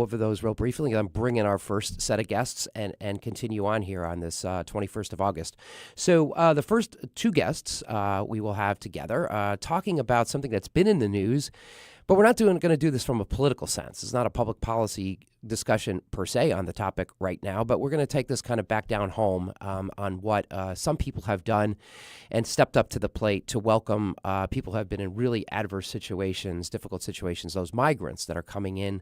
over those real briefly. I'm bringing our first set of guests and continue on here on this 21st of August. So the first two guests we will have together talking about something that's been in the news, but we're not going to do this from a political sense. It's not a public policy discussion per se on the topic right now, but we're going to take this kind of back down home on what some people have done and stepped up to the plate to welcome people who have been in really adverse situations, difficult situations, those migrants that are coming in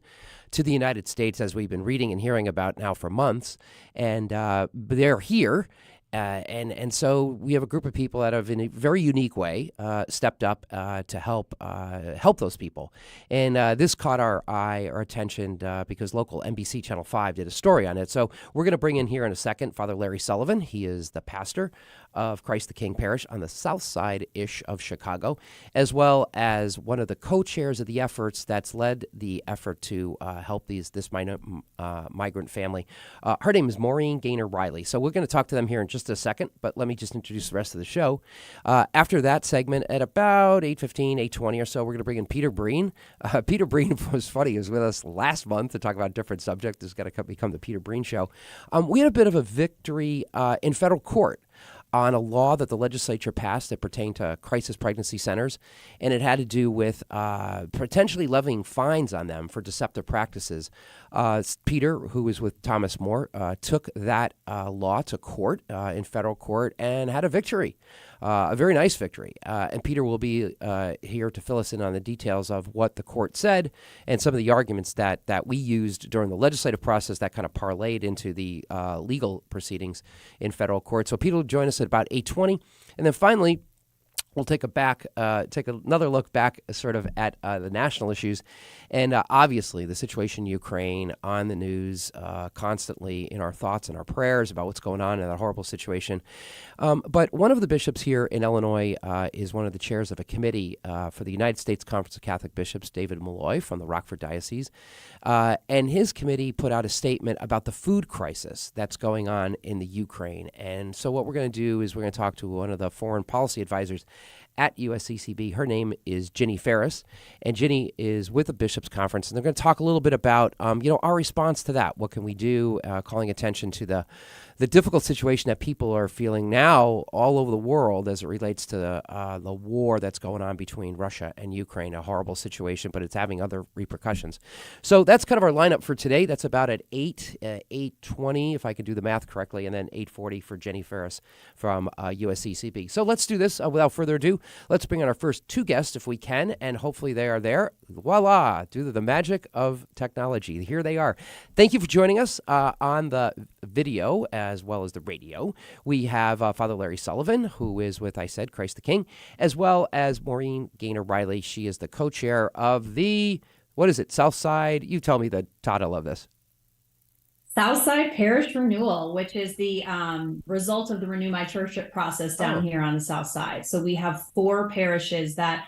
to the United States, as we've been reading and hearing about now for months. And they're here. And so we have a group of people that have, in a very unique way, stepped up to help those people. And this caught our attention because local NBC Channel 5 did a story on it. So we're going to bring in here in a second Father Larry Sullivan. He is the pastor of Christ the King Parish on the south side-ish of Chicago, as well as one of the co-chairs of the efforts that's led the effort to help this migrant family. Her name is Maureen Gaynor Riley. So we're going to talk to them here in just a second, but let me just introduce the rest of the show. After that segment, at about 8:15, 8:20 or so, we're going to bring in Peter Breen. Peter Breen was funny. He was with us last month to talk about a different subject. This is going to become the Peter Breen Show. We had a bit of a victory in federal court on a law that the legislature passed that pertained to crisis pregnancy centers, and it had to do with potentially levying fines on them for deceptive practices. Peter, who was with Thomas More, took that law to court in federal court and had a victory, a very nice victory. And Peter will be here to fill us in on the details of what the court said and some of the arguments that we used during the legislative process that kind of parlayed into the legal proceedings in federal court. So Peter will join us at about 8:20. And then finally, we'll take another look back sort of at the national issues. And obviously, the situation in Ukraine on the news constantly in our thoughts and our prayers about what's going on in that horrible situation. But one of the bishops here in Illinois is one of the chairs of a committee for the United States Conference of Catholic Bishops, David Malloy from the Rockford Diocese. And his committee put out a statement about the food crisis that's going on in the Ukraine. And so what we're going to do is we're going to talk to one of the foreign policy advisors at USCCB. Her name is Ginny Ferris, and Ginny is with the Bishops' Conference, and they're going to talk a little bit about, our response to that. What can we do, calling attention to the difficult situation that people are feeling now all over the world as it relates to the war that's going on between Russia and Ukraine, a horrible situation, but it's having other repercussions. So that's kind of our lineup for today. That's about at 8:20, if I can do the math correctly, and then 8:40 for Jenny Ferris from USCCB. So let's do this without further ado. Let's bring on our first two guests if we can, and hopefully they are there. Voila, due to the magic of technology. Here they are. Thank you for joining us on the video as well as the radio. We have Father Larry Sullivan, who is with, I said, Christ the King, as well as Maureen Gaynor Riley. She is the co-chair of the, what is it, Southside? You tell me the title of this. Southside Parish Renewal, which is the result of the Renew My Church process down here on the South Side. So we have 4 parishes that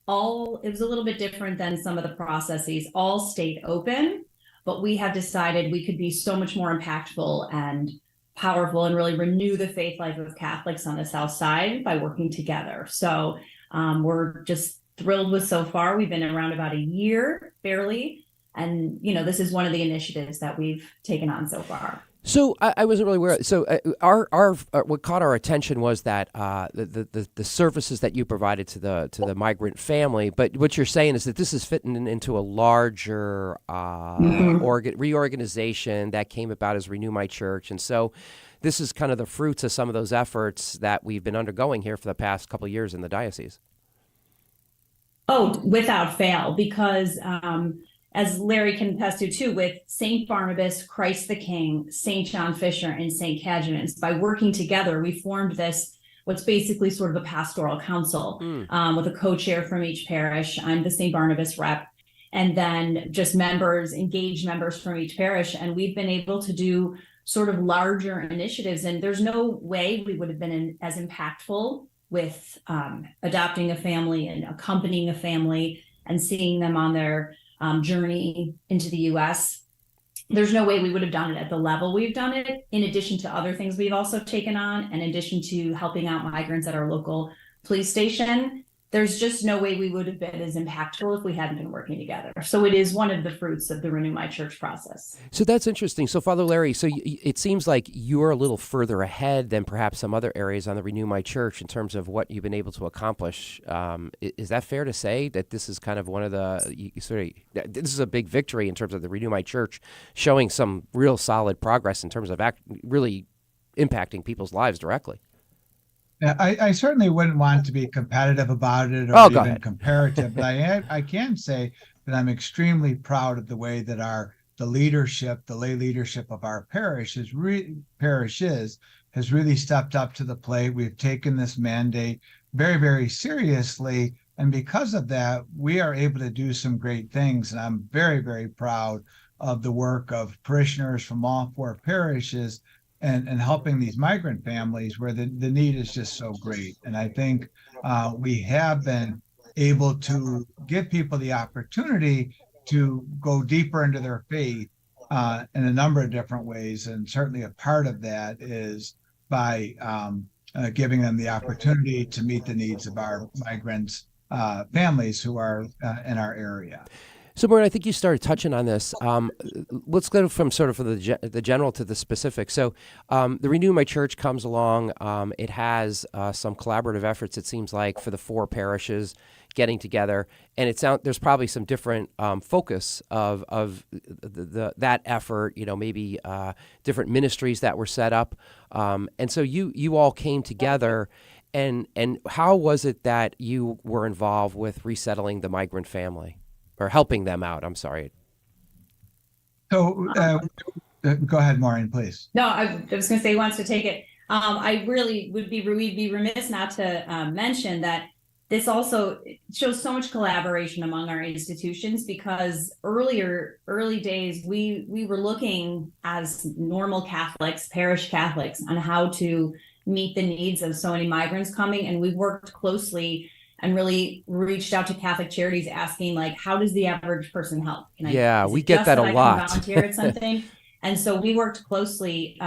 it was a little bit different than some of the processes, all stayed open, but we have decided we could be so much more impactful and powerful and really renew the faith life of Catholics on the South Side by working together. So we're just thrilled with so far. We've been around about a year, barely. And, this is one of the initiatives that we've taken on so far. So I wasn't really aware. So our what caught our attention was that the services that you provided to the migrant family. But what you're saying is that this is fitting into a larger reorganization that came about as Renew My Church, and so this is kind of the fruits of some of those efforts that we've been undergoing here for the past couple of years in the diocese. Oh, without fail, because as Larry can attest to too, with St. Barnabas, Christ the King, St. John Fisher, and St. Cajetan's, by working together, we formed what's basically sort of a pastoral council with a co-chair from each parish. I'm the St. Barnabas rep, and then just engaged members from each parish. And we've been able to do sort of larger initiatives, and there's no way we would have been as impactful with adopting a family and accompanying a family and seeing them on their journey into the U.S. There's no way we would have done it at the level we've done it, in addition to other things we've also taken on, in addition to helping out migrants at our local police station there's just no way we would have been as impactful if we hadn't been working together. So it is one of the fruits of the Renew My Church process. So that's interesting. So, Father Larry, so it seems like you're a little further ahead than perhaps some other areas on the Renew My Church in terms of what you've been able to accomplish. Is that fair to say that this is kind of one of this is a big victory in terms of the Renew My Church showing some real solid progress in terms of really impacting people's lives directly? Yeah, I certainly wouldn't want to be competitive about it or Oh, go even ahead. comparative, but I can say that I'm extremely proud of the way that the leadership, the lay leadership of our parishes has really stepped up to the plate. We've taken this mandate very, very seriously, and because of that, we are able to do some great things. And I'm very, very proud of the work of parishioners from all four parishes and helping these migrant families where the need is just so great. And I think we have been able to give people the opportunity to go deeper into their faith in a number of different ways. And certainly a part of that is by giving them the opportunity to meet the needs of our migrants families who are in our area. So, Maureen, I think you started touching on this. Let's go from sort of the general to the specific. So, the Renew My Church comes along. It has some collaborative efforts, it seems like, for the four parishes getting together, and there's probably some different focus of that effort. Maybe different ministries that were set up, and so you all came together. And how was it that you were involved with resettling the migrant family? Or helping them out, I'm sorry. So go ahead, Maureen, please. No, I was going to say he wants to take it. I really we'd be remiss not to mention that this also shows so much collaboration among our institutions, because early days, we were looking as normal Catholics, parish Catholics, on how to meet the needs of so many migrants coming. And we worked closely and really reached out to Catholic Charities asking, like, how does the average person help? We get that a lot. I can volunteer at something. And so we worked closely.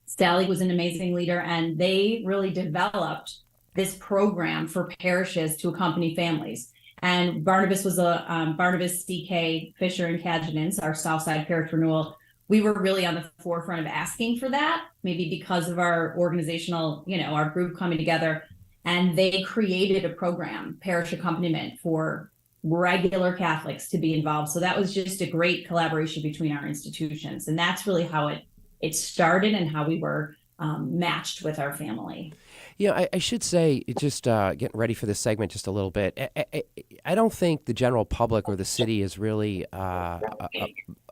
Sally was an amazing leader, and they really developed this program for parishes to accompany families. And Barnabas was Barnabas, CK, Fisher, and Cadgenance, our Southside Parish Renewal. We were really on the forefront of asking for that, maybe because of our organizational, our group coming together. And they created a program, parish accompaniment, for regular Catholics to be involved. So that was just a great collaboration between our institutions. And that's really how it started and how we were matched with our family. I should say, just getting ready for this segment just a little bit, I don't think the general public or the city is really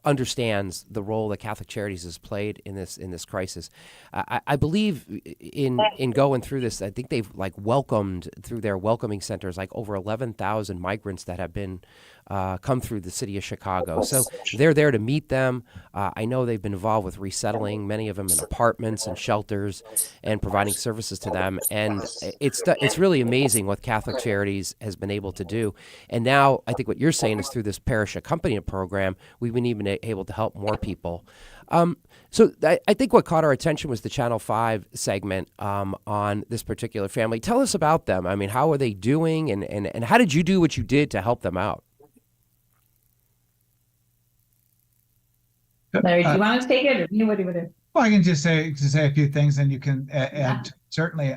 understands the role that Catholic Charities has played in this crisis. I believe in going through this, I think they've welcomed through their welcoming centers over 11,000 migrants that have been come through the city of Chicago. So they're there to meet them. I know they've been involved with resettling many of them in apartments and shelters and providing services to them. And it's really amazing what Catholic Charities has been able to do. And now I think what you're saying is through this parish accompaniment program, we've been even able to help more people. So I think what caught our attention was the Channel 5 segment on this particular family. Tell us about them. I mean, how are they doing, and how did you do what you did to help them out? Larry, do you want to take it, or what do you want to? Well, I can just say a few things, and you can add certainly.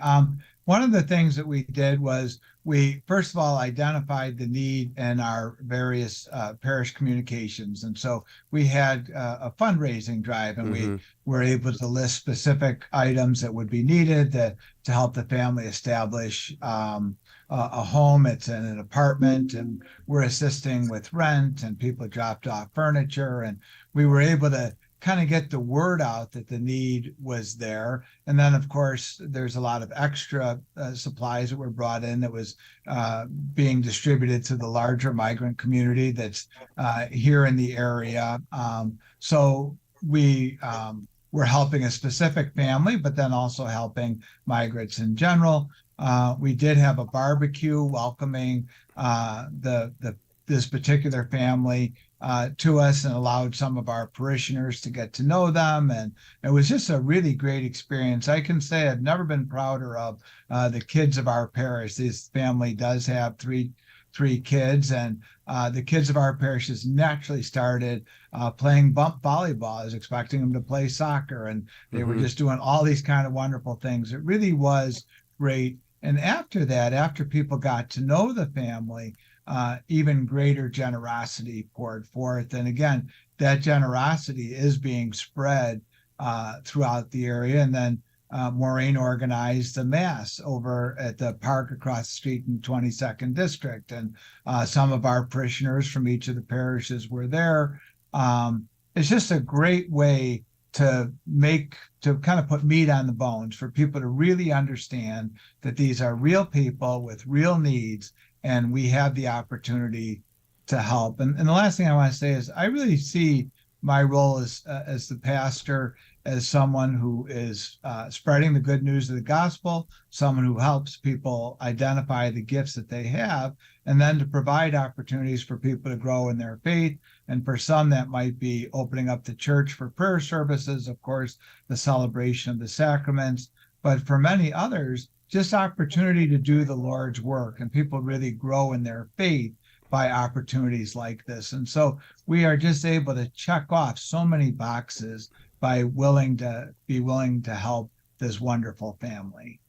One of the things that we did was we first of all identified the need in our various parish communications, and so we had a fundraising drive, and we were able to list specific items that would be needed to help the family establish a home. It's in an apartment, and we're assisting with rent, and people dropped off furniture, and we were able to kind of get the word out that the need was there. And then, of course, there's a lot of extra supplies that were brought in that was being distributed to the larger migrant community that's here in the area. So we were helping a specific family, but then also helping migrants in general. We did have a barbecue welcoming this particular family to us and allowed some of our parishioners to get to know them. And it was just a really great experience. I can say I've never been prouder of the kids of our parish. This family does have three kids, and the kids of our parish has naturally started playing bump volleyball. I was expecting them to play soccer, and they were just doing all these kind of wonderful things. It really was great. And after that, after people got to know the family, even greater generosity poured forth. And again, that generosity is being spread throughout the area. And then Maureen organized the mass over at the park across the street in 22nd District. And some of our parishioners from each of the parishes were there. It's just a great way to kind of put meat on the bones for people to really understand that these are real people with real needs, and we have the opportunity to help. And the last thing I want to say is I really see my role as the pastor as someone who is spreading the good news of the gospel, someone who helps people identify the gifts that they have, and then to provide opportunities for people to grow in their faith. And for some, that might be opening up the church for prayer services, of course, the celebration of the sacraments. But for many others, just opportunity to do the Lord's work, and people really grow in their faith by opportunities like this. And so we are just able to check off so many boxes by willing to help this wonderful family.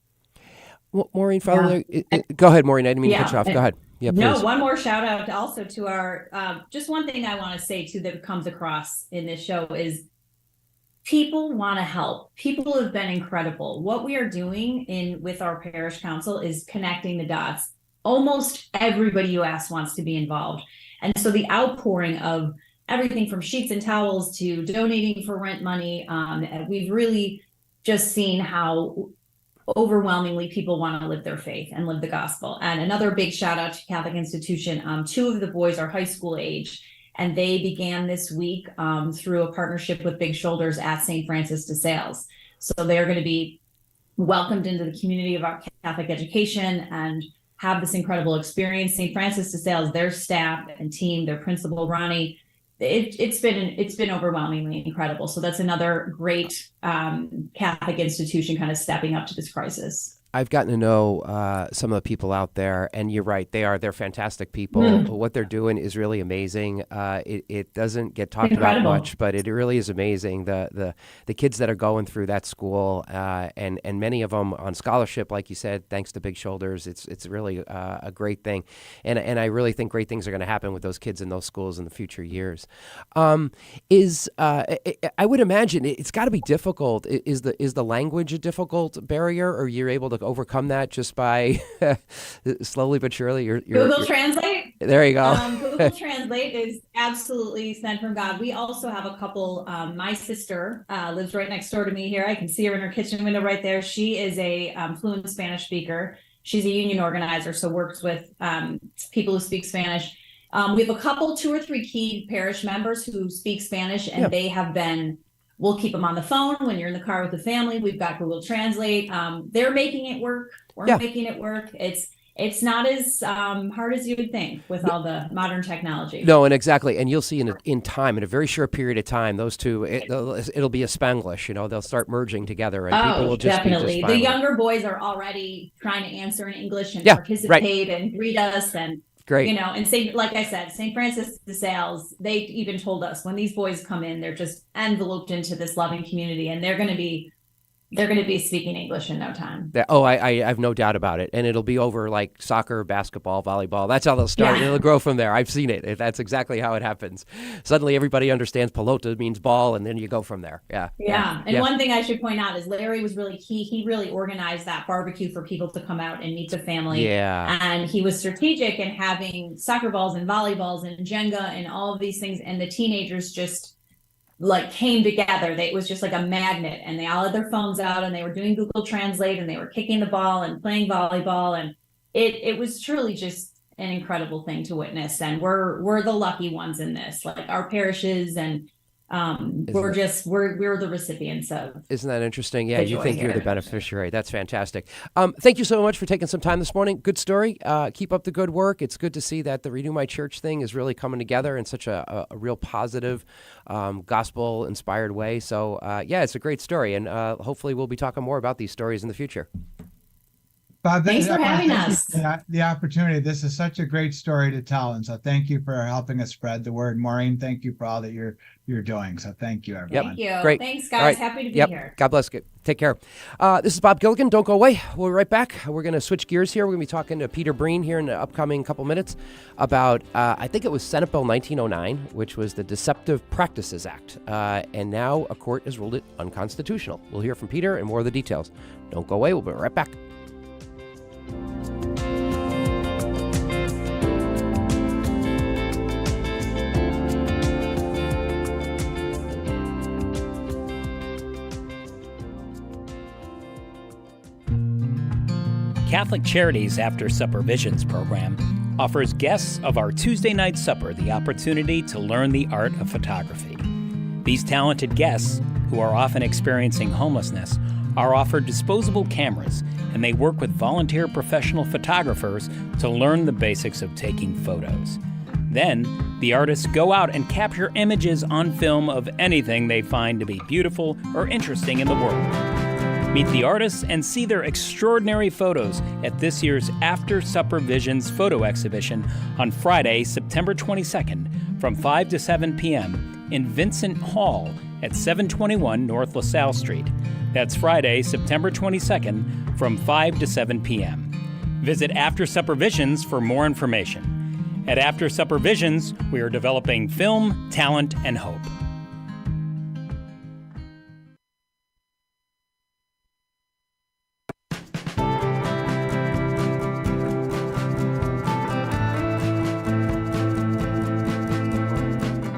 Well, Maureen, Father, go ahead, Maureen. I didn't mean to cut you off. Go ahead. Yeah, please. No, one more shout out also to our, just one thing I want to say too that comes across in this show is people want to help. People have been incredible. What we are doing with our parish council is connecting the dots. Almost everybody you ask wants to be involved. And so the outpouring of everything from sheets and towels to donating for rent money, we've really just seen how overwhelmingly people want to live their faith and live the gospel. And another big shout out to Catholic Institution. Two of the boys are high school age, and they began this week through a partnership with Big Shoulders at St. Francis de Sales. So they're going to be welcomed into the community of our Catholic education and have this incredible experience. St. Francis de Sales, their staff and team, their principal Ronnie, it's been overwhelmingly incredible. So that's another great Catholic institution kind of stepping up to this crisis. I've gotten to know some of the people out there, and you're right, they're fantastic people. What they're doing is really amazing. It doesn't get talked about much, but it really is amazing. The kids that are going through that school, and many of them on scholarship, like you said, thanks to Big Shoulders. It's really a great thing, and I really think great things are going to happen with those kids in those schools in the future years. I would imagine it's got to be difficult. Is the language a difficult barrier, or you're able to overcome that just by slowly but surely? Google Translate. There you go. Google Translate is absolutely sent from God. We also have a couple. My sister lives right next door to me here. I can see her in her kitchen window right there. She is a fluent Spanish speaker. She's a union organizer, so works with people who speak Spanish. We have a couple, 2 or 3 key parish members who speak Spanish, and they have been. We'll keep them on the phone when you're in the car with the family. We've got Google Translate. They're making it work. We're making it work. It's not as hard as you would think with all the modern technology. No, and exactly. And you'll see in time, in a very short period of time, those two, it'll be a Spanglish. They'll start merging together, and people will just definitely. Be just the younger boys are already trying to answer in English and participate and greet us and. Great. And like I said, St. Francis de Sales, they even told us when these boys come in, they're just enveloped into this loving community, and they're going to be speaking English in no time. I have no doubt about it. And it'll be over like soccer, basketball, volleyball. That's how they'll start. It'll grow from there. I've seen it. That's exactly how it happens. Suddenly everybody understands pelota means ball, and then you go from there. Yeah. And one thing I should point out is Larry was really key. He really organized that barbecue for people to come out and meet the family. Yeah. And he was strategic in having soccer balls and volleyballs and Jenga and all of these things. And the teenagers just came together. It was just like a magnet, and they all had their phones out, and they were doing Google Translate, and they were kicking the ball and playing volleyball, and it was truly just an incredible thing to witness. And we're the lucky ones in this. Like our parishes and We're the recipients of. Isn't that interesting? Yeah, the you joy think here. you're the beneficiary. That's fantastic. Thank you so much for taking some time this morning. Good story. Keep up the good work. It's good to see that the Renew My Church thing is really coming together in such a real positive, gospel-inspired way. So, yeah, it's a great story, and hopefully we'll be talking more about these stories in the future. Bob, Thanks for I wanna having thank you us. for the opportunity. This is such a great story to tell, and so thank you for helping us spread the word. Maureen, thank you for all that you're doing. So thank you, everyone. Thank you. Great. Thanks, All guys. right. Happy to be Yep. here. God bless. Take care. This is Bob Gilligan. Don't go away. We'll be right back. We're going to switch gears here. We're going to be talking to Peter Breen here in the upcoming couple minutes about, I think it was Senate Bill 1909, which was the Deceptive Practices Act. And now a court has ruled it unconstitutional. We'll hear from Peter and more of the details. Don't go away. We'll be right back. Catholic Charities After Supper Visions program offers guests of our Tuesday night supper the opportunity to learn the art of photography. These talented guests, who are often experiencing homelessness, are offered disposable cameras, and they work with volunteer professional photographers to learn the basics of taking photos. Then, the artists go out and capture images on film of anything they find to be beautiful or interesting in the world. Meet the artists and see their extraordinary photos at this year's After Supper Visions photo exhibition on Friday, September 22nd from 5 to 7 p.m. in Vincent Hall at 721 North LaSalle Street. That's Friday, September 22nd from 5 to 7 p.m. Visit After Supper Visions for more information. At After Supper Visions, we are developing film, talent, and hope.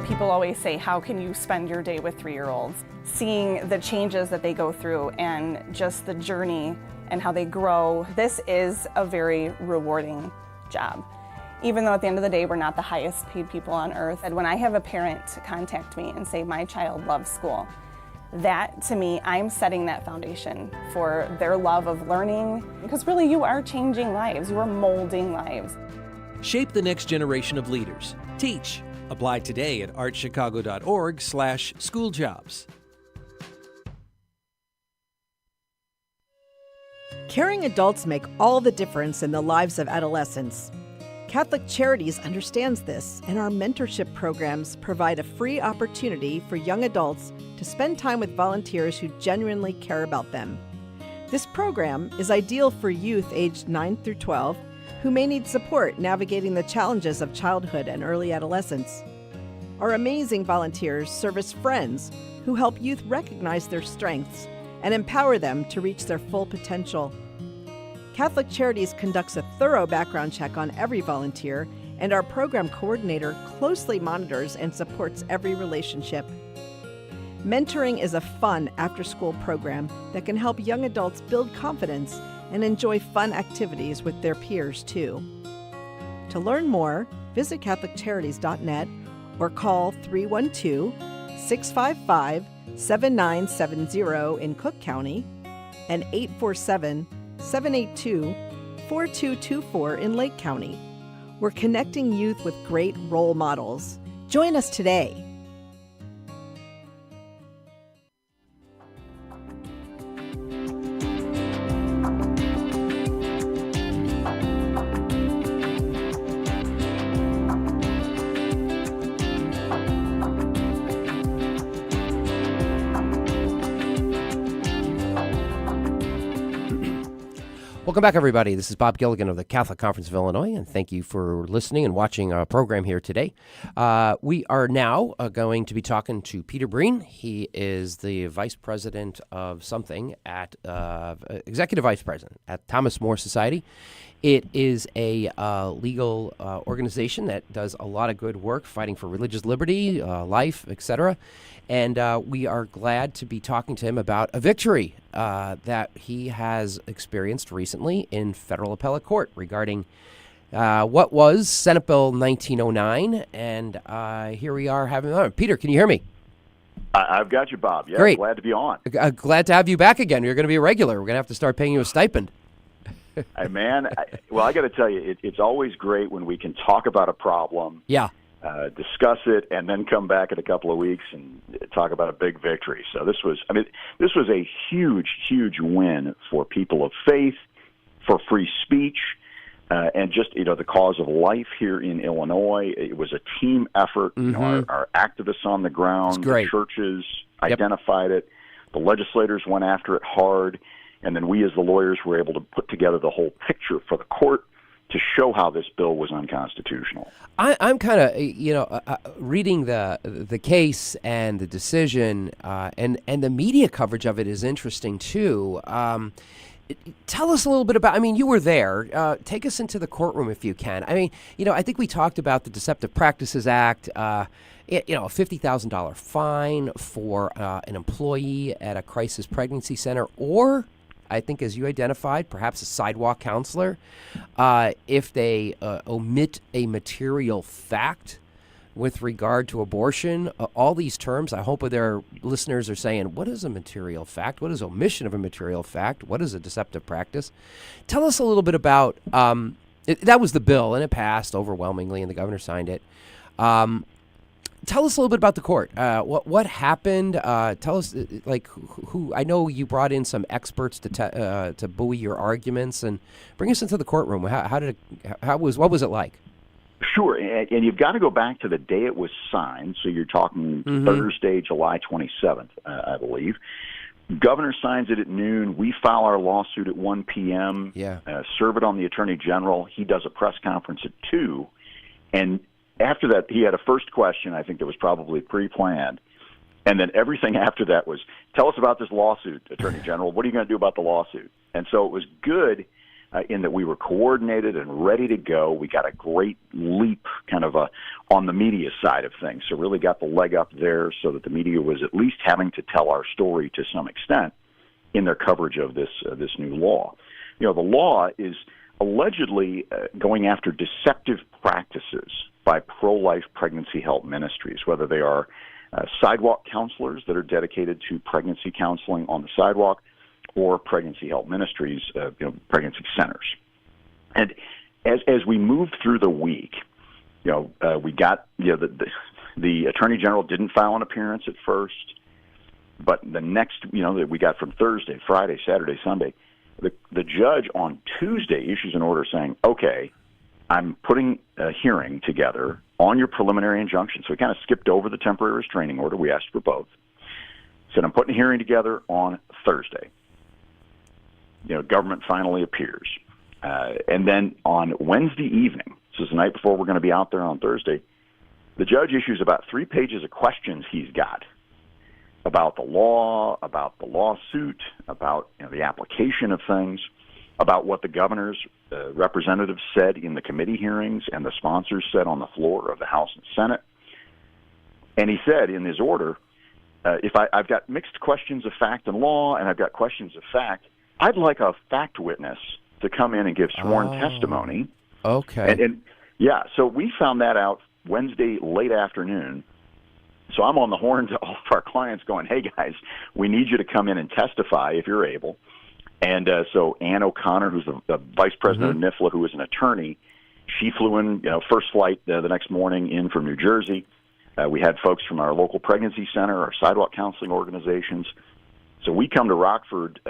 People always say, how can you spend your day with 3-year-olds? Seeing the changes that they go through and just the journey and how they grow, this is a very rewarding job. Even though at the end of the day, we're not the highest paid people on earth. And when I have a parent contact me and say, my child loves school, that to me, I'm setting that foundation for their love of learning. Because really, you are changing lives, you are molding lives. Shape the next generation of leaders. Teach. Apply today at artchicago.org/schooljobs. Caring adults make all the difference in the lives of adolescents. Catholic Charities understands this, and our mentorship programs provide a free opportunity for young adults to spend time with volunteers who genuinely care about them. This program is ideal for youth aged 9 through 12 who may need support navigating the challenges of childhood and early adolescence. Our amazing volunteers serve as friends who help youth recognize their strengths and empower them to reach their full potential. Catholic Charities conducts a thorough background check on every volunteer, and our program coordinator closely monitors and supports every relationship. Mentoring is a fun after-school program that can help young adults build confidence and enjoy fun activities with their peers, too. To learn more, visit CatholicCharities.net or call 312-655-7970 in Cook County and 847-782-4224 in Lake County. We're connecting youth with great role models. Join us today. Welcome back, everybody. This is Bob Gilligan of the Catholic Conference of Illinois, and thank you for listening and watching our program here today. We are now going to be talking to Peter Breen. He is the vice president of something at executive vice president at Thomas More Society. It is a legal organization that does a lot of good work fighting for religious liberty, life, etc. And we are glad to be talking to him about a victory that he has experienced recently in federal appellate court regarding what was Senate Bill 1909. And here we are having Peter, can you hear me? I've got you, Bob. Yeah, Great. Glad to be on. Glad to have you back again. You're going to be a regular. We're going to have to start paying you a stipend. Hey, man, I got to tell you, it's always great when we can talk about a problem, Yeah. discuss it, and then come back in a couple of weeks and talk about a big victory. So this was a huge, huge win for people of faith, for free speech, and just, the cause of life here in Illinois. It was a team effort. Mm-hmm. Our activists on the ground, the churches identified it, the legislators went after it hard, and then we as the lawyers were able to put together the whole picture for the court to show how this bill was unconstitutional. I'm kind of, reading the case and the decision, and the media coverage of it is interesting too. Tell us a little bit about, you were there. Take us into the courtroom if you can. I think we talked about the Deceptive Practices Act, a $50,000 fine for an employee at a crisis pregnancy center, or I think, as you identified, perhaps a sidewalk counselor, if they omit a material fact with regard to abortion. All these terms, I hope their listeners are saying, what is a material fact? What is omission of a material fact? What is a deceptive practice? Tell us a little bit about, that was the bill, and it passed overwhelmingly, and the governor signed it. Tell us a little bit about the court. What happened? Tell us, who? I know you brought in some experts to buoy your arguments, and bring us into the courtroom. What was it like? Sure, and you've got to go back to the day it was signed. So you're talking Thursday, July 27th, I believe. Governor signs it at noon. We file our lawsuit at 1 p.m. Yeah. Serve it on the Attorney General. He does a press conference at 2, and after that, he had a first question, I think, that was probably pre-planned. And then everything after that was, tell us about this lawsuit, Attorney General. What are you going to do about the lawsuit? And so it was good in that we were coordinated and ready to go. We got a great leap kind of on the media side of things. So really got the leg up there so that the media was at least having to tell our story to some extent in their coverage of this new law. The law is allegedly going after deceptive practices by pro-life pregnancy help ministries, whether they are sidewalk counselors that are dedicated to pregnancy counseling on the sidewalk, or pregnancy help ministries, pregnancy centers. And as we moved through the week, we got the Attorney General didn't file an appearance at first, but the next that we got from Thursday, Friday, Saturday, Sunday, the judge on Tuesday issues an order saying, okay, I'm putting a hearing together on your preliminary injunction. So we kind of skipped over the temporary restraining order. We asked for both. Said, I'm putting a hearing together on Thursday. Government finally appears. And then on Wednesday evening, this is the night before we're going to be out there on Thursday, the judge issues about 3 pages of questions he's got about the law, about the lawsuit, about the application of things, about what the governor's representatives said in the committee hearings and the sponsors said on the floor of the House and Senate. And he said in his order, I've got mixed questions of fact and law, and I've got questions of fact, I'd like a fact witness to come in and give sworn testimony. Okay. And so we found that out Wednesday late afternoon. So I'm on the horn to all of our clients going, hey, guys, we need you to come in and testify if you're able. And so Ann O'Connor, who's the vice president of NIFLA, who is an attorney, she flew in, first flight the next morning in from New Jersey. We had folks from our local pregnancy center, our sidewalk counseling organizations. So we come to Rockford.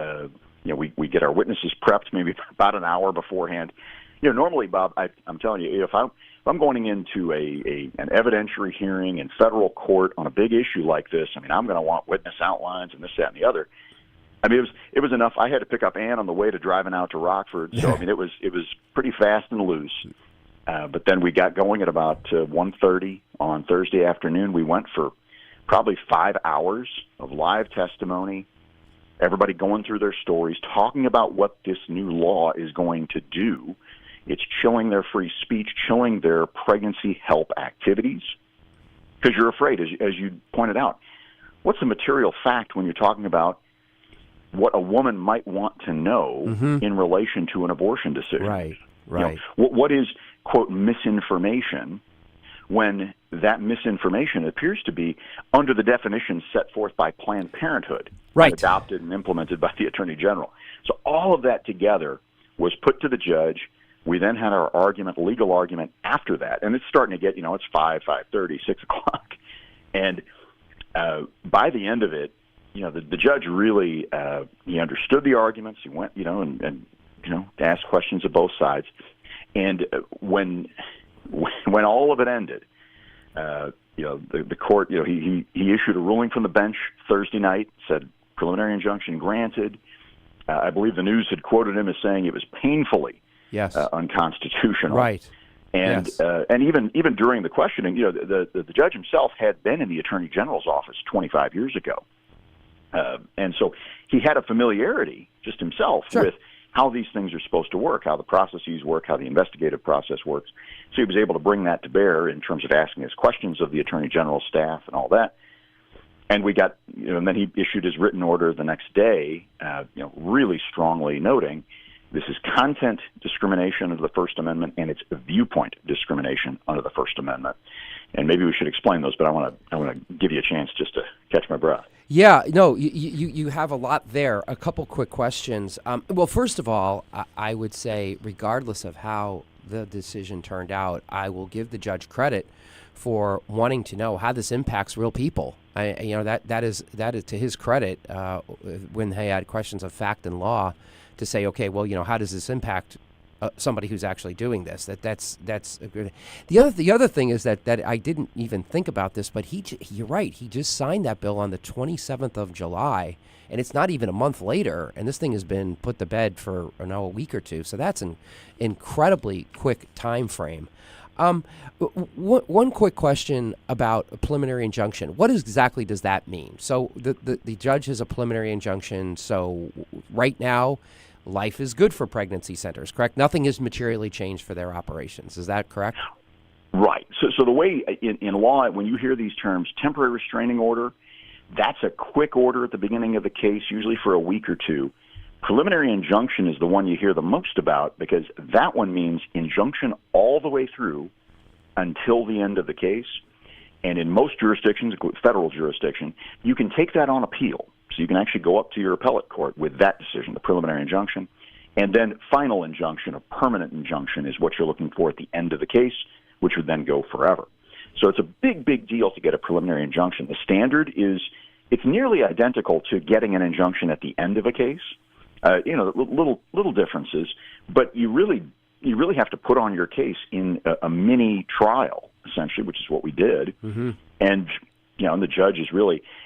We get our witnesses prepped maybe about an hour beforehand. Normally, Bob, I'm telling you, if I'm going into an evidentiary hearing in federal court on a big issue like this, I'm going to want witness outlines and this, that, and the other. It was enough. I had to pick up Ann on the way to driving out to Rockford. So it was pretty fast and loose. But then we got going at about 1:30 on Thursday afternoon. We went for probably 5 hours of live testimony. Everybody going through their stories, talking about what this new law is going to do. It's chilling their free speech, chilling their pregnancy help activities. Because you're afraid, as you pointed out, what's the material fact when you're talking about what a woman might want to know in relation to an abortion decision? Right. What is, quote, misinformation when that misinformation appears to be under the definition set forth by Planned Parenthood, Right. adopted and implemented by the Attorney General. So all of that together was put to the judge. We then had our argument, legal argument after that, and it's starting to get, it's 5:30, 6 o'clock. And by the end of it, the judge really, he understood the arguments. He went, and asked questions of both sides. And when all of it ended, the court, he issued a ruling from the bench Thursday night, said preliminary injunction granted. I believe the News had quoted him as saying it was painfully unconstitutional. Right. And and even during the questioning, the judge himself had been in the Attorney General's office 25 years ago, and so he had a familiarity just himself with how these things are supposed to work, how the processes work, how the investigative process works. So he was able to bring that to bear in terms of asking his questions of the Attorney General's staff and all that. And we got, and then he issued his written order the next day, really strongly noting this is content discrimination under the First Amendment and it's viewpoint discrimination under the First Amendment. And maybe we should explain those, but I want to give you a chance just to catch my breath. Yeah, no, you have a lot there. A couple quick questions. Well, first of all, I would say, regardless of how the decision turned out, I will give the judge credit for wanting to know how this impacts real people. That is to his credit when they had questions of fact and law to say, okay, well, how does this impact somebody who's actually doing this? That's a good. The other thing is that I didn't even think about this, but you're right. He just signed that bill on the 27th of July, and it's not even a month later, and this thing has been put to bed for a week or two. So that's an incredibly quick time frame. One quick question about a preliminary injunction. What exactly does that mean? So the judge has a preliminary injunction. So right now, life is good for pregnancy centers, correct? Nothing has materially changed for their operations. Is that correct? Right. So the way in law, when you hear these terms, temporary restraining order, that's a quick order at the beginning of the case, usually for a week or two. Preliminary injunction is the one you hear the most about because that one means injunction all the way through until the end of the case. And in most jurisdictions, federal jurisdiction, you can take that on appeal. So you can actually go up to your appellate court with that decision, the preliminary injunction. And then final injunction, a permanent injunction, is what you're looking for at the end of the case, which would then go forever. So it's a big, big deal to get a preliminary injunction. The standard is it's nearly identical to getting an injunction at the end of a case. Little differences, but you really have to put on your case in a mini trial, essentially, which is what we did. Mm-hmm. And the judge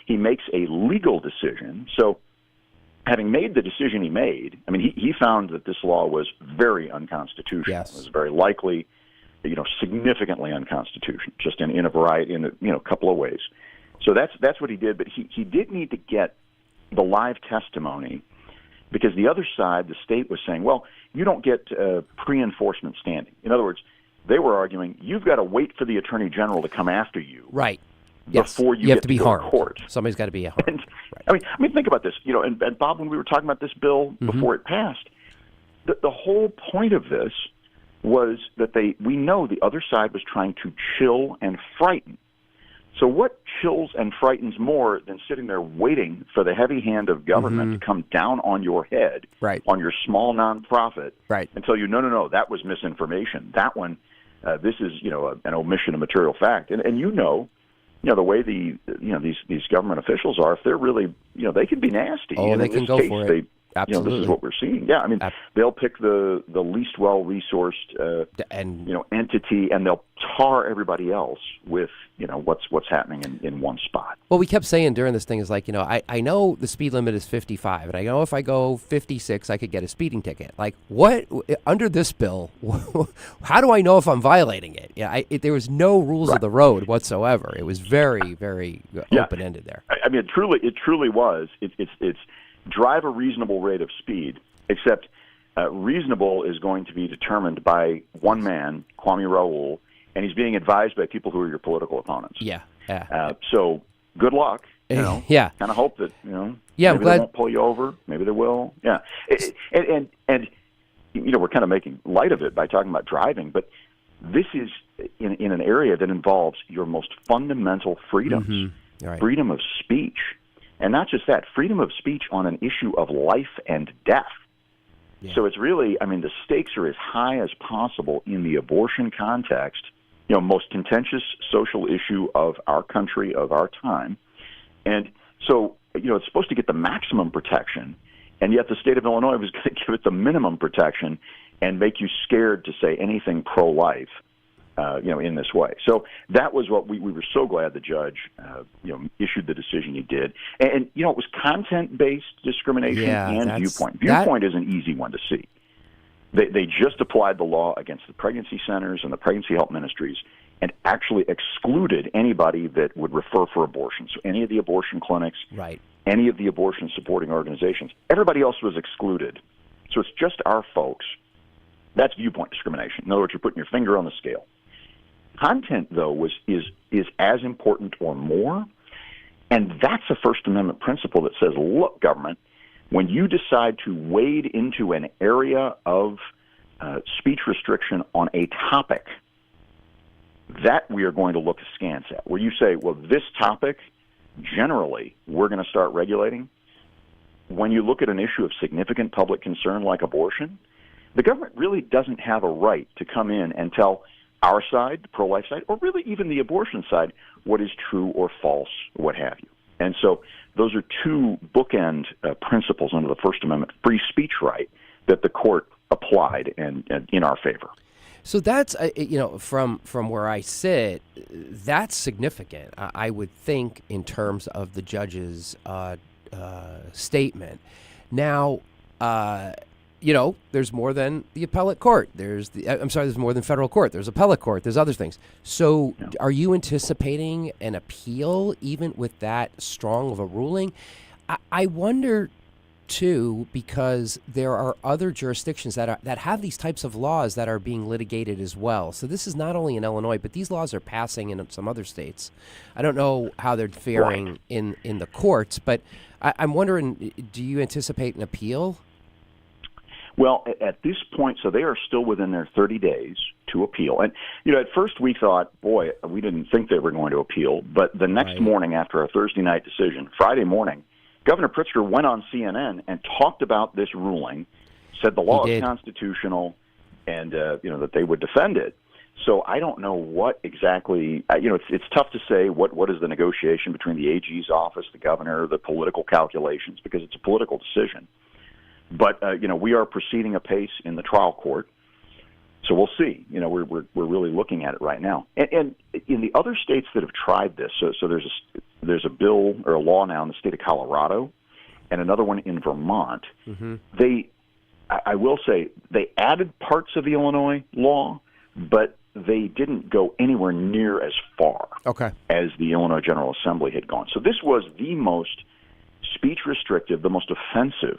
he makes a legal decision. So having made the decision he made, he found that this law was very unconstitutional. Yes. It was very likely, significantly unconstitutional, just in a variety, in a couple of ways. So that's what he did. But he did need to get the live testimony because the other side, the state, was saying, well, you don't get pre-enforcement standing. In other words, they were arguing you've got to wait for the Attorney General to come after you. Right. Before you have get to be go harmed. To court. Somebody's got to be harmed. And, right. Think about this. And Bob, when we were talking about this bill before it passed, the whole point of this was that we know the other side was trying to chill and frighten. So what chills and frightens more than sitting there waiting for the heavy hand of government to come down on your head, on your small nonprofit, and tell you, no, that was misinformation. That one, this is an omission of material fact. And the way these government officials are, if they're really they can be nasty. Oh, they can go case, for it. Absolutely. This is what we're seeing. Yeah, they'll pick the least well-resourced entity, and they'll tar everybody else with what's happening in one spot. Well, we kept saying during this thing is like, I know the speed limit is 55, and I know if I go 56, I could get a speeding ticket. Like, what under this bill? How do I know if I'm violating it? Yeah, there was no rules of the road whatsoever. It was very, very open-ended there. It truly was. It's drive a reasonable rate of speed, except reasonable is going to be determined by one man, Kwame Raoul, and he's being advised by people who are your political opponents. Yeah. So good luck. Yeah. Kind of hope that maybe I'm glad they won't pull you over. Maybe they will. Yeah. And we're kind of making light of it by talking about driving, but this is in an area that involves your most fundamental freedoms, Right. freedom of speech. And not just that, freedom of speech on an issue of life and death. Yeah. So it's really, I mean, the stakes are as high as possible in the abortion context, most contentious social issue of our country, of our time. And so, it's supposed to get the maximum protection, and yet the state of Illinois was going to give it the minimum protection and make you scared to say anything pro-life, in this way. So that was what we were so glad the judge, issued the decision he did. And it was content-based discrimination and viewpoint. Viewpoint is an easy one to see. They just applied the law against the pregnancy centers and the pregnancy help ministries and actually excluded anybody that would refer for abortion. So any of the abortion clinics, Right. any of the abortion supporting organizations, everybody else was excluded. So it's just our folks. That's viewpoint discrimination. In other words, you're putting your finger on the scale. Content, though, is as important or more, and that's a First Amendment principle that says, look, government, when you decide to wade into an area of speech restriction on a topic, that we are going to look askance at. Where you say, well, this topic, generally, we're going to start regulating. When you look at an issue of significant public concern like abortion, the government really doesn't have a right to come in and tell our side, the pro-life side, or really even the abortion side, what is true or false, or what have you. And so those are two bookend principles under the First Amendment free speech right that the court applied and in our favor. So that's, from where I sit, that's significant, I would think, in terms of the judge's statement. Now, there's more than the appellate court. There's more than federal court. There's appellate court. There's other things. So Are you anticipating an appeal even with that strong of a ruling? I wonder, too, because there are other jurisdictions that have these types of laws that are being litigated as well. So this is not only in Illinois, but these laws are passing in some other states. I don't know how they're faring in the courts, but I'm wondering, do you anticipate an appeal? Well, at this point, so they are still within their 30 days to appeal. And, at first we thought, boy, we didn't think they were going to appeal. But the next morning after a Thursday night decision, Friday morning, Governor Pritzker went on CNN and talked about this ruling, said the law is constitutional, and, that they would defend it. So I don't know what exactly, it's tough to say what is the negotiation between the AG's office, the governor, the political calculations, because it's a political decision. But we are proceeding apace in the trial court, so we'll see. We're really looking at it right now. And in the other states that have tried this, so there's a bill or a law now in the state of Colorado, and another one in Vermont. Mm-hmm. I will say, they added parts of the Illinois law, but they didn't go anywhere near as far as the Illinois General Assembly had gone. So this was the most speech restrictive, the most offensive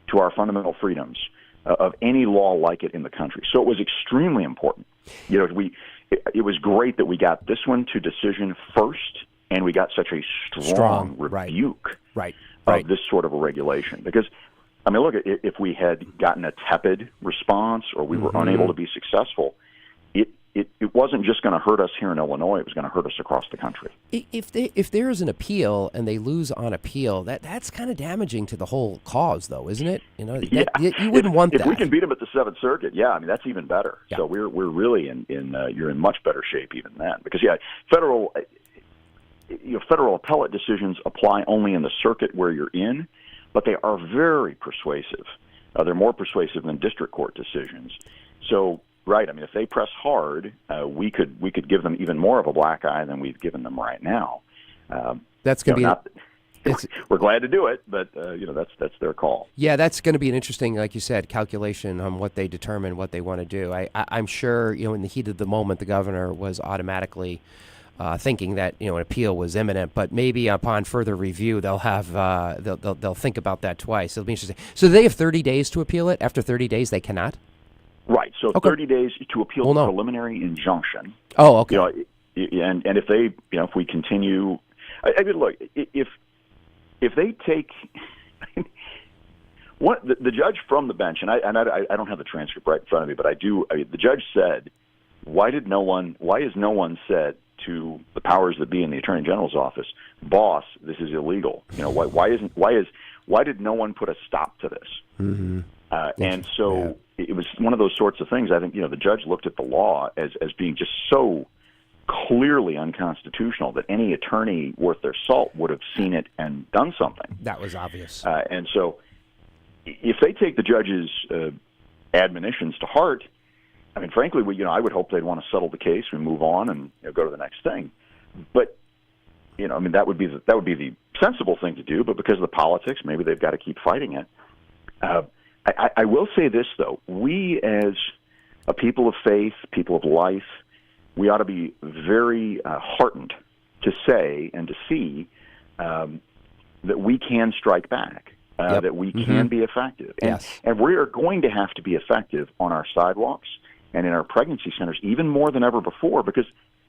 to our fundamental freedoms of any law like it in the country. So it was extremely important. It was great that we got this one to decision first, and we got such a strong rebuke of this sort of a regulation. Because, look, if we had gotten a tepid response or we were unable to be successful, it wasn't just going to hurt us here in Illinois. It was going to hurt us across the country. If there is an appeal and they lose on appeal, that's kind of damaging to the whole cause, though, isn't it? You wouldn't want that. If we can beat them at the Seventh Circuit, that's even better. Yeah. So we're really you're in much better shape even then, because federal appellate decisions apply only in the circuit where you're in, but they are very persuasive. They're more persuasive than district court decisions. So. Right. If they press hard, we could give them even more of a black eye than we've given them right now. That's going to be. We're glad to do it, but that's their call. Yeah, that's going to be an interesting, like you said, calculation on what they determine, what they want to do. I'm sure in the heat of the moment, the governor was automatically thinking that an appeal was imminent, but maybe upon further review, they'll have they'll think about that twice. It'll be interesting. So they have 30 days to appeal it. After 30 days, they cannot. Right, so 30 days to appeal the preliminary injunction. Oh, okay. And if they, if we continue, look, if they take the judge from the bench, and I don't have the transcript right in front of me, but I do. The judge said, why is no one said to the powers that be in the Attorney General's office, boss, this is illegal? Why did no one put a stop to this? Mm-hmm. And so it was one of those sorts of things. I think, the judge looked at the law as being just so clearly unconstitutional that any attorney worth their salt would have seen it and done something. That was obvious. And so if they take the judge's admonitions to heart, I mean, frankly, I would hope they'd want to settle the case and move on and go to the next thing. But, that would be the sensible thing to do. But because of the politics, maybe they've got to keep fighting it. I will say this, though. We, as a people of faith, people of life, we ought to be very heartened to say and to see that we can strike back, that we can be effective. And we are going to have to be effective on our sidewalks and in our pregnancy centers even more than ever before, because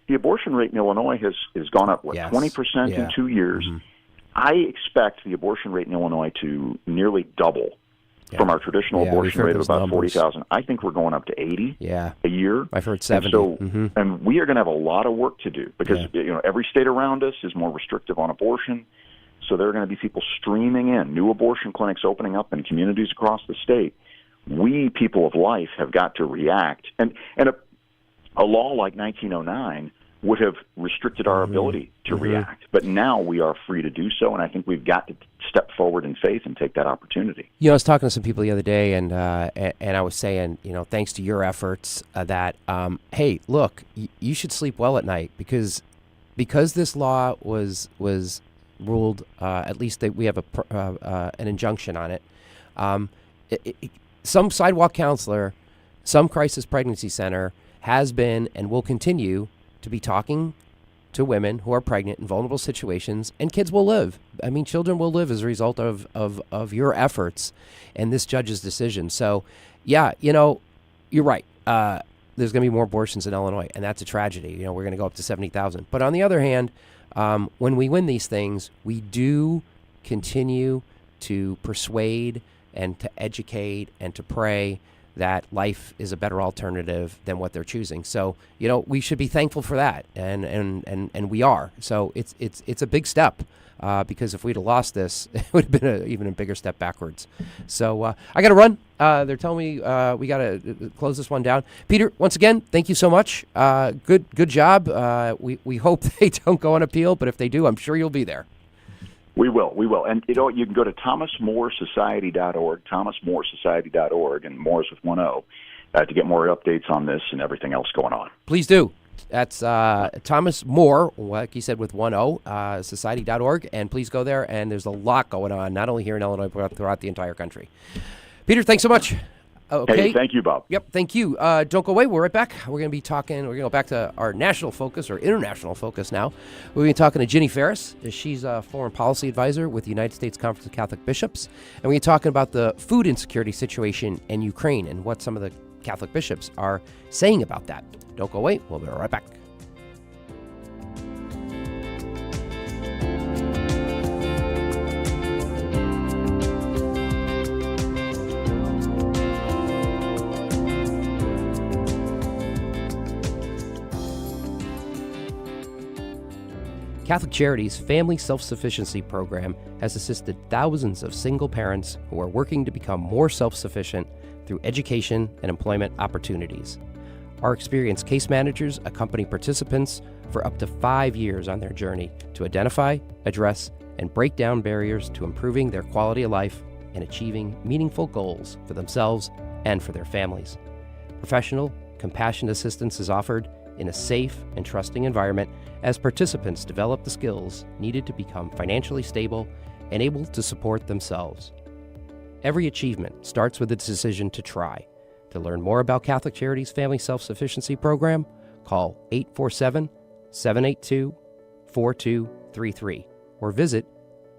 the abortion rate in Illinois has gone up, 20% in 2 years. Mm-hmm. I expect the abortion rate in Illinois to nearly double from our traditional abortion rate of about 40,000. I think we're going up to 80 a year. I've heard 70. And so, and we are going to have a lot of work to do because every state around us is more restrictive on abortion. So there are going to be people streaming in, new abortion clinics opening up in communities across the state. We, people of life, have got to react. And a law like 1909 would have restricted our ability to react. But now we are free to do so, and I think we've got to step forward in faith and take that opportunity. I was talking to some people the other day, and I was saying, thanks to your efforts, that hey, look, you should sleep well at night because this law was ruled. At least that we have an injunction on it. Some sidewalk counselor, some crisis pregnancy center has been and will continue to be talking to women who are pregnant in vulnerable situations, and kids will live. I mean, children will live as a result of your efforts and this judge's decision. So, you're right. There's going to be more abortions in Illinois, and that's a tragedy. We're going to go up to 70,000. But on the other hand, when we win these things, we do continue to persuade and to educate and to pray that life is a better alternative than what they're choosing. So, we should be thankful for that, and we are. So it's a big step, because if we'd have lost this, it would have been even a bigger step backwards. So I got to run. They're telling me we got to close this one down. Peter, once again, thank you so much. Good job. We hope they don't go on appeal, but if they do, I'm sure you'll be there. We will. And, you can go to thomasmoresociety.org, thomasmoresociety.org, and Moores with 1 O, to get more updates on this and everything else going on. Please do. That's Thomas More, like you said, with 1 O, society.org, and please go there. And there's a lot going on, not only here in Illinois, but throughout the entire country. Peter, thanks so much. Okay. Hey, thank you, Bob. Yep, thank you. Don't go away. We're right back. We're going to be talking. We're going to go back to our national focus or international focus now. We're going to be talking to Ginny Ferris. She's a foreign policy advisor with the United States Conference of Catholic Bishops. And we're going to be talking about the food insecurity situation in Ukraine and what some of the Catholic bishops are saying about that. Don't go away. We'll be right back. Catholic Charities' Family Self-Sufficiency Program has assisted thousands of single parents who are working to become more self-sufficient through education and employment opportunities. Our experienced case managers accompany participants for up to 5 years on their journey to identify, address, and break down barriers to improving their quality of life and achieving meaningful goals for themselves and for their families. Professional, compassionate assistance is offered in a safe and trusting environment as participants develop the skills needed to become financially stable and able to support themselves. Every achievement starts with a decision to try. To learn more about Catholic Charities' Family Self-Sufficiency Program, call 847-782-4233 or visit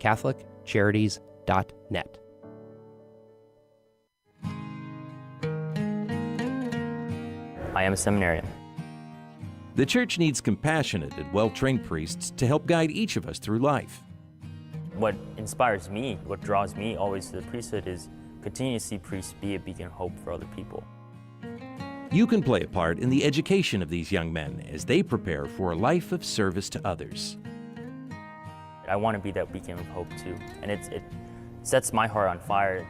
CatholicCharities.net. I am a seminarian. The Church needs compassionate and well-trained priests to help guide each of us through life. What inspires me, what draws me always to the priesthood is continue to see priests be a beacon of hope for other people. You can play a part in the education of these young men as they prepare for a life of service to others. I want to be that beacon of hope too, and it sets my heart on fire.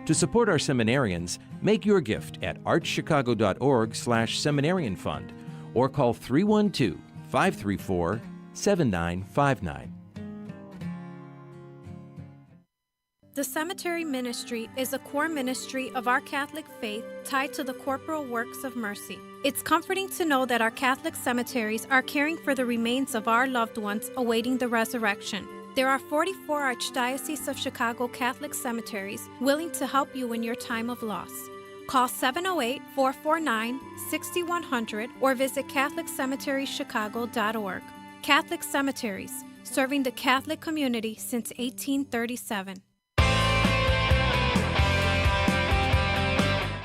To support our seminarians, make your gift at archchicago.org/seminarian fund or call 312-534-7959. The cemetery ministry is a core ministry of our Catholic faith tied to the corporal works of mercy. It's comforting to know that our Catholic cemeteries are caring for the remains of our loved ones awaiting the resurrection. There are 44 Archdiocese of Chicago Catholic cemeteries willing to help you in your time of loss. Call 708-449-6100 or visit CatholicCemeteryChicago.org. Catholic Cemeteries, serving the Catholic community since 1837.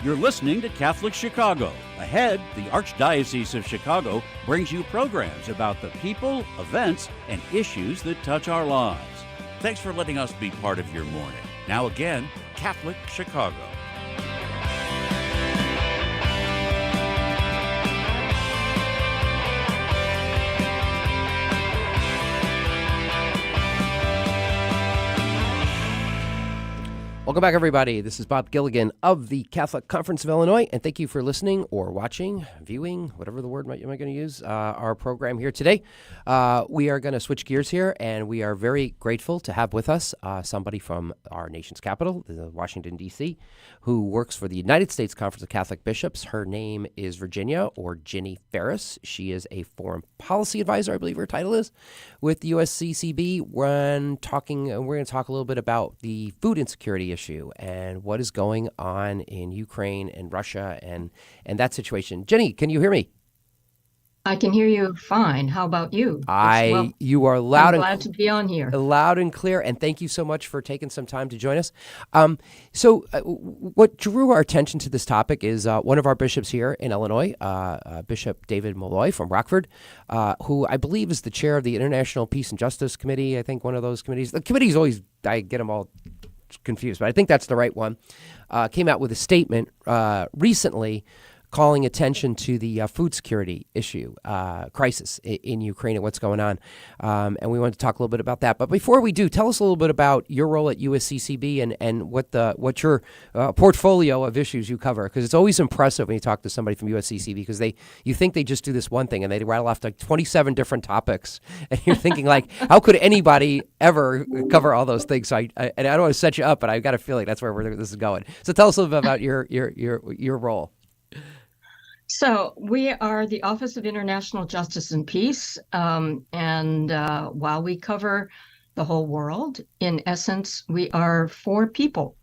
You're listening to Catholic Chicago. Ahead, the Archdiocese of Chicago brings you programs about the people, events, and issues that touch our lives. Thanks for letting us be part of your morning. Now again, Catholic Chicago. Welcome back, everybody. This is Bob Gilligan of the Catholic Conference of Illinois, and thank you for listening or watching, viewing, whatever the word am I going to use, our program here today. We are going to switch gears here, and we are very grateful to have with us somebody from our nation's capital, Washington, D.C., who works for the United States Conference of Catholic Bishops. Her name is Virginia, or Ginny Ferris. She is a foreign policy advisor, I believe her title is, with the USCCB. We're going to talk a little bit about the food insecurity issue and what is going on in Ukraine and Russia and that situation. Jenny, can you hear me? I can hear you fine. How about you? You are loud. I'm glad to be on here. Loud and clear, and thank you so much for taking some time to join us. What drew our attention to this topic is one of our bishops here in Illinois, Bishop David Malloy from Rockford, who I believe is the chair of the International Peace and Justice Committee. I think one of those committees. The committees always, I get them all confused, but I think that's the right one. Came out with a statement recently calling attention to the food security issue, crisis in Ukraine and what's going on. And we want to talk a little bit about that. But before we do, tell us a little bit about your role at USCCB and what your portfolio of issues you cover. Because it's always impressive when you talk to somebody from USCCB because you think they just do this one thing and they rattle off like 27 different topics. And you're thinking like, how could anybody ever cover all those things? So I don't want to set you up, but I've got a feeling that's where this is going. So tell us a little bit about your role. So we are the Office of International Justice and Peace, and while we cover the whole world, in essence, we are four people.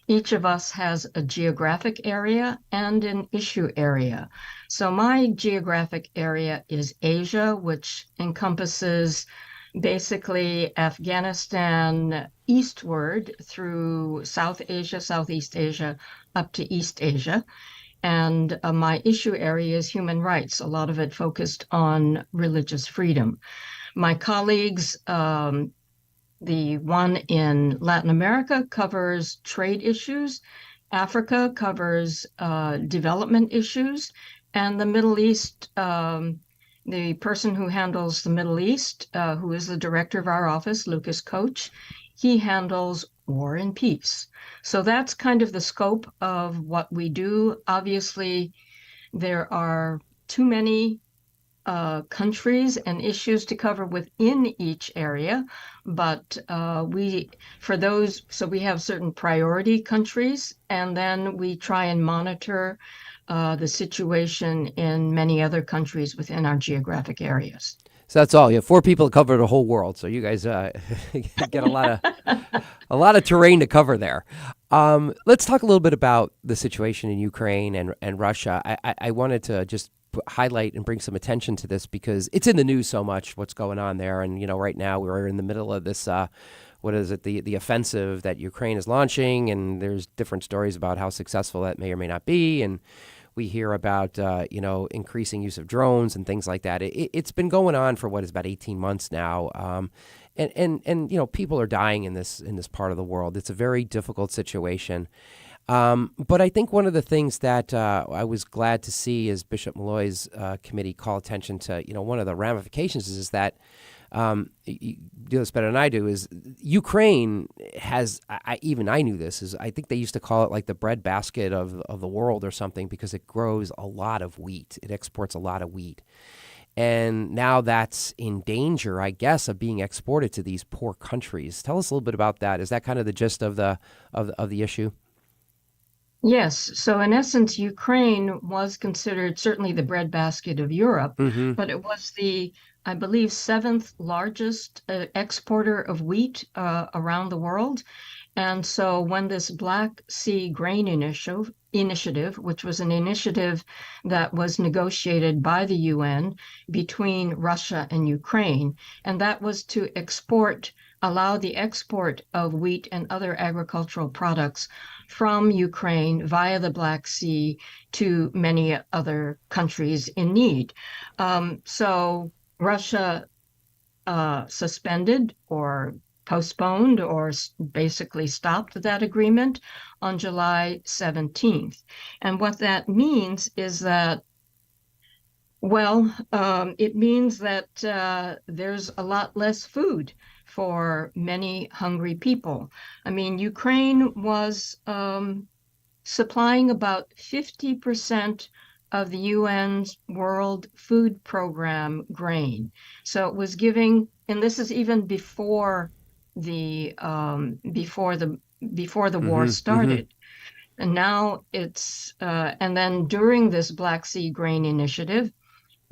Each of us has a geographic area and an issue area. So my geographic area is Asia, which encompasses basically Afghanistan eastward through South Asia, Southeast Asia, up to East Asia. And my issue area is human rights, a lot of it focused on religious freedom. My colleagues, the one in Latin America covers trade issues, Africa covers development issues, and the Middle East, the person who handles the Middle East, who is the director of our office, Lucas Koch, he handles war and peace. So that's kind of the scope of what we do. Obviously, there are too many countries and issues to cover within each area, but we have certain priority countries, and then we try and monitor the situation in many other countries within our geographic areas. So that's all. You have four people to cover the whole world. So you guys get a lot of terrain to cover there. Let's talk a little bit about the situation in Ukraine and Russia. I wanted to just highlight and bring some attention to this because it's in the news so much what's going on there. And, right now we're in the middle of this, the offensive that Ukraine is launching. And there's different stories about how successful that may or may not be. And we hear about, increasing use of drones and things like that. It's been going on for what is about 18 months now. And people are dying in this part of the world. It's a very difficult situation. But I think one of the things that I was glad to see is Bishop Malloy's committee call attention to, one of the ramifications is that you do this better than I do, is Ukraine has, even I knew this, is I think they used to call it like the breadbasket of the world or something, because it grows a lot of wheat. It exports a lot of wheat. And now that's in danger, I guess, of being exported to these poor countries. Tell us a little bit about that. Is that kind of the gist of the issue? Yes. So in essence, Ukraine was considered certainly the breadbasket of Europe, but it was I believe, seventh largest exporter of wheat around the world. And so when this Black Sea Grain Initiative, which was an initiative that was negotiated by the UN between Russia and Ukraine, and that was to allow the export of wheat and other agricultural products from Ukraine via the Black Sea to many other countries in need. So Russia suspended or postponed or basically stopped that agreement on July 17th. And what that means is that, it means that there's a lot less food for many hungry people. I mean, Ukraine was supplying about 50% of the UN's World Food Program grain. So it was giving, and this is even before the war started. And now it's and then during this Black Sea Grain Initiative,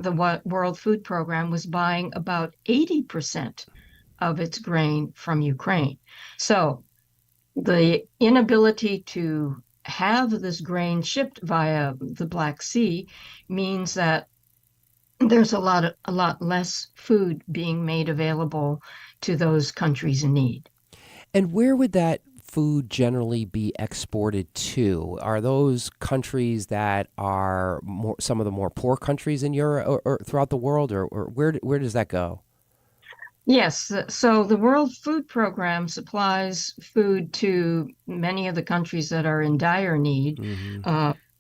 the World Food Program was buying about 80% of its grain from Ukraine. So the inability to have this grain shipped via the Black Sea means that there's a lot less food being made available to those countries in need. And where would that food generally be exported to? Are those countries that are some of the more poor countries in Europe or throughout the world, or where does that go? Yes, so the World Food Program supplies food to many of the countries that are in dire need,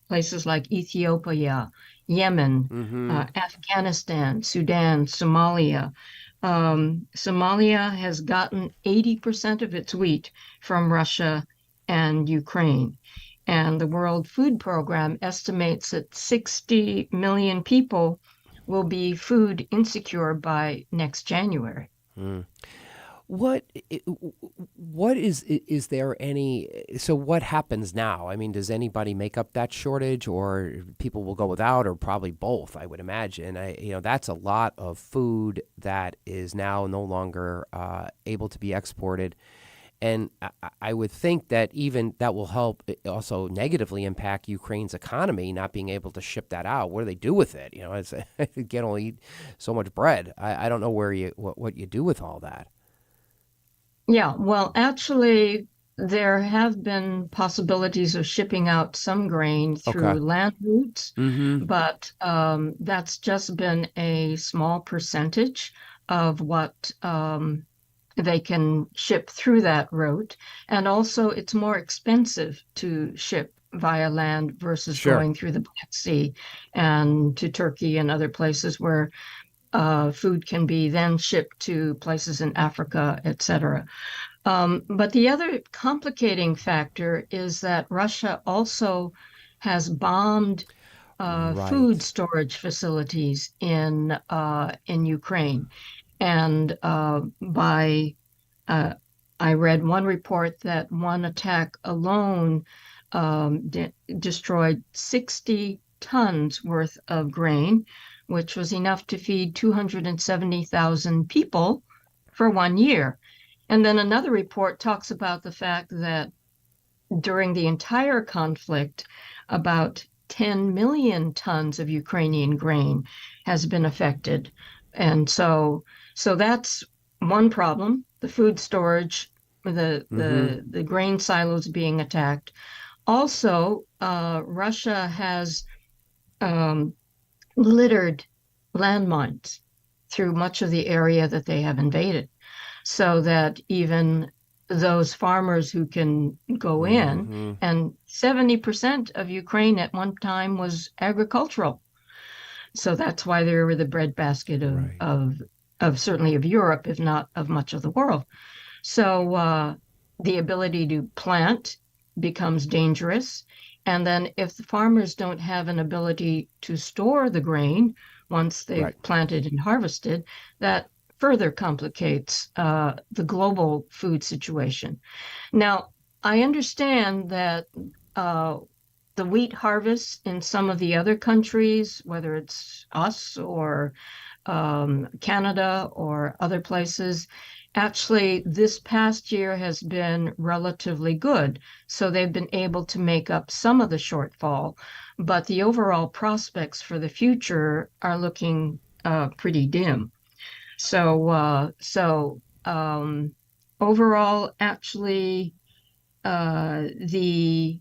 places like Ethiopia, Yemen, Afghanistan, Sudan, Somalia. Somalia has gotten 80% of its wheat from Russia and Ukraine. And the World Food Program estimates that 60 million people will be food insecure by next January. What is there any, so what happens now? I mean, does anybody make up that shortage, or people will go without, or probably both, I would imagine. That's a lot of food that is now no longer able to be exported. And I would think that even that will help also negatively impact Ukraine's economy, not being able to ship that out. What do they do with it? You can only eat so much bread. I don't know what you do with all that. Yeah, well, actually, there have been possibilities of shipping out some grain through land routes, but that's just been a small percentage of what they can ship through that route. And also, it's more expensive to ship via land versus going through the Black Sea and to Turkey and other places where food can be then shipped to places in Africa, etc. But the other complicating factor is that Russia also has bombed food storage facilities in Ukraine. And I read one report that one attack alone destroyed 60 tons worth of grain, which was enough to feed 270,000 people for 1 year. And then another report talks about the fact that during the entire conflict, about 10 million tons of Ukrainian grain has been affected. And so that's one problem, the food storage, the grain silos being attacked. Also, Russia has littered landmines through much of the area that they have invaded, so that even those farmers who can go in, and 70% of Ukraine at one time was agricultural. So that's why they were the breadbasket of certainly of Europe, if not of much of the world. So the ability to plant becomes dangerous. And then if the farmers don't have an ability to store the grain once they've planted and harvested, that further complicates the global food situation. Now, I understand that the wheat harvests in some of the other countries, whether it's us or Canada or other places, actually this past year has been relatively good. So they've been able to make up some of the shortfall, but the overall prospects for the future are looking pretty dim. So overall, actually, the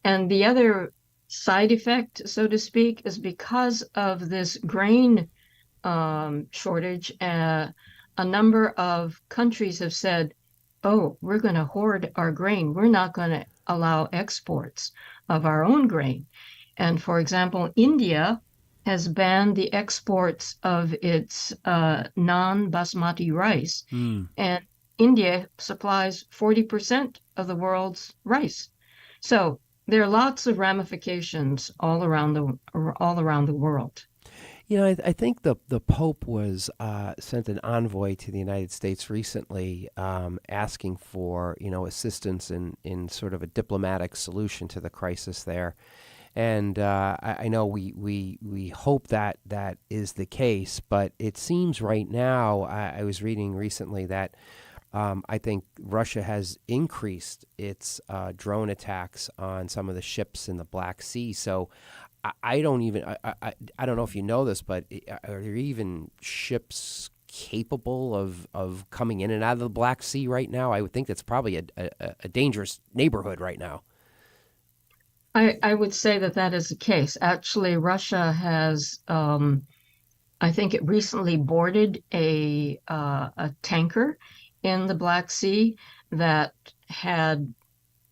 other side effect, so to speak, is because of this grain shortage. A number of countries have said, "Oh, we're going to hoard our grain. We're not going to allow exports of our own grain." And for example, India has banned the exports of its non-basmati rice. And India supplies 40% of the world's rice. So there are lots of ramifications all around the world. You know, I think the Pope was sent an envoy to the United States recently, asking for assistance in sort of a diplomatic solution to the crisis there, and I know we hope that is the case, but it seems right now I was reading recently that I think Russia has increased its drone attacks on some of the ships in the Black Sea. So I don't know if you know this, but are there even ships capable of coming in and out of the Black Sea right now? I would think that's probably a dangerous neighborhood right now. I would say that is the case. Actually, Russia has, I think it recently boarded a tanker in the Black Sea that had,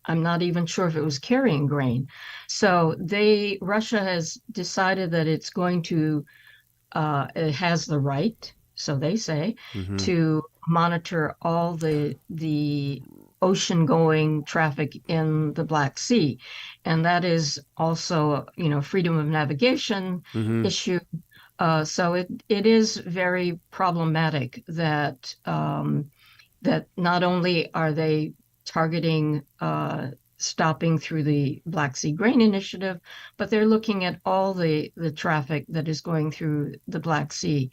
I'm not even sure if it was carrying grain. So Russia has decided that it's going to, it has the right, so they say, to monitor all the ocean-going traffic in the Black Sea, and that is also, freedom of navigation issue. So it is very problematic that that not only are they targeting stopping through the Black Sea Grain Initiative, but they're looking at all the traffic that is going through the Black Sea.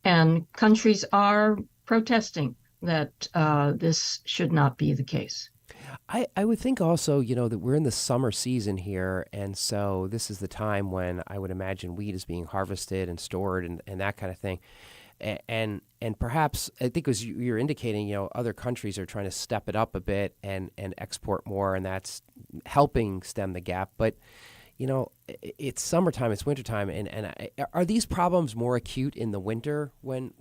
And countries are protesting that this should not be the case. I would think also, that we're in the summer season here, and so this is the time when I would imagine wheat is being harvested and stored and that kind of thing. And perhaps, I think as you're indicating, other countries are trying to step it up a bit and export more, and that's helping stem the gap. But, it's summertime, it's wintertime, and are these problems more acute in the winter when